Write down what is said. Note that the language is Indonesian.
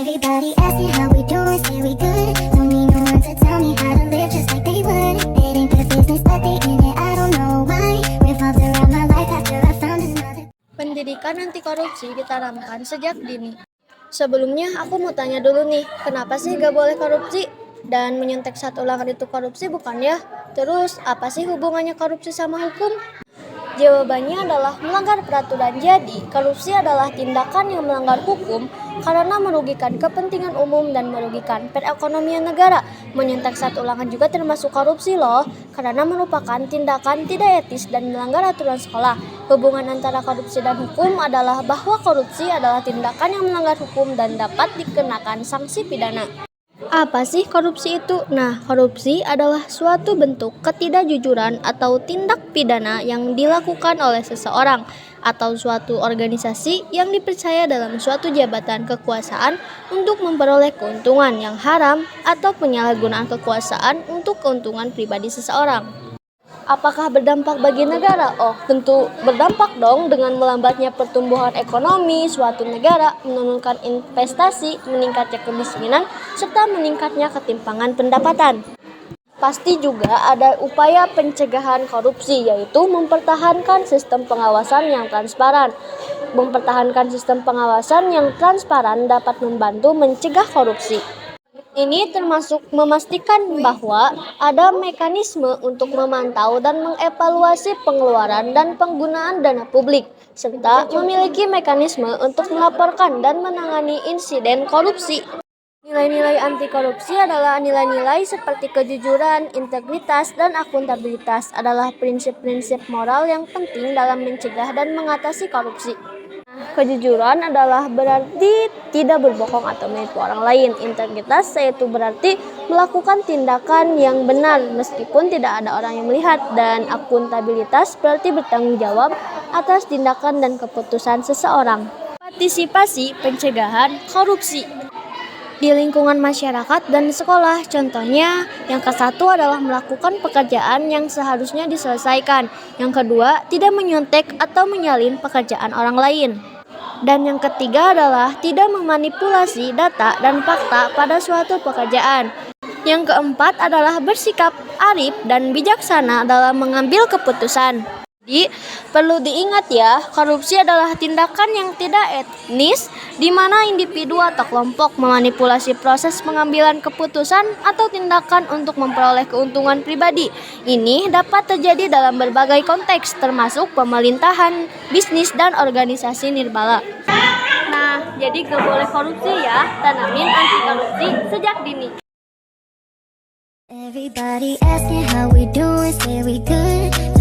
Everybody asking how we doing, say we good. Don't need no one to tell me how to live just like they would. It ain't good business, but they in it, I don't know why. Revolved around my life after I found another. Pendidikan anti korupsi ditanamkan sejak dini. Sebelumnya aku mau tanya dulu nih, kenapa sih gak boleh korupsi? Dan menyontek saat ulangan itu korupsi bukan ya? Terus apa sih hubungannya korupsi sama hukum? Jawabannya adalah melanggar peraturan. Jadi, korupsi adalah tindakan yang melanggar hukum karena merugikan kepentingan umum dan merugikan perekonomian negara. Menyontek saat ulangan juga termasuk korupsi loh, karena merupakan tindakan tidak etis dan melanggar aturan sekolah. Hubungan antara korupsi dan hukum adalah bahwa korupsi adalah tindakan yang melanggar hukum dan dapat dikenakan sanksi pidana. Apa sih korupsi itu? Nah, korupsi adalah suatu bentuk ketidakjujuran atau tindak pidana yang dilakukan oleh seseorang atau suatu organisasi yang dipercaya dalam suatu jabatan kekuasaan untuk memperoleh keuntungan yang haram atau penyalahgunaan kekuasaan untuk keuntungan pribadi seseorang. Apakah berdampak bagi negara? Oh, tentu berdampak dong dengan melambatnya pertumbuhan ekonomi suatu negara, menurunkan investasi, meningkatnya kemiskinan, serta meningkatnya ketimpangan pendapatan. Pasti juga ada upaya pencegahan korupsi, yaitu mempertahankan sistem pengawasan yang transparan. Mempertahankan sistem pengawasan yang transparan dapat membantu mencegah korupsi. Ini termasuk memastikan bahwa ada mekanisme untuk memantau dan mengevaluasi pengeluaran dan penggunaan dana publik, serta memiliki mekanisme untuk melaporkan dan menangani insiden korupsi. Nilai-nilai anti korupsi adalah nilai-nilai seperti kejujuran, integritas, dan akuntabilitas adalah prinsip-prinsip moral yang penting dalam mencegah dan mengatasi korupsi. Kejujuran adalah berarti tidak berbohong atau menipu orang lain. Integritas yaitu berarti melakukan tindakan yang benar meskipun tidak ada orang yang melihat. Dan akuntabilitas berarti bertanggung jawab atas tindakan dan keputusan seseorang. Partisipasi pencegahan korupsi di lingkungan masyarakat dan sekolah. Contohnya, yang ke-1 adalah melakukan pekerjaan yang seharusnya diselesaikan. Yang kedua, tidak menyontek atau menyalin pekerjaan orang lain. Dan yang ketiga adalah tidak memanipulasi data dan fakta pada suatu pekerjaan. Yang keempat adalah bersikap arif dan bijaksana dalam mengambil keputusan. Jadi, perlu diingat ya, korupsi adalah tindakan yang tidak etis di mana individu atau kelompok memanipulasi proses pengambilan keputusan atau tindakan untuk memperoleh keuntungan pribadi. Ini dapat terjadi dalam berbagai konteks, termasuk pemerintahan, bisnis, dan organisasi nirlaba. Nah, jadi gak boleh korupsi ya, tanamin anti korupsi sejak dini. Everybody asking how we doing, say we good.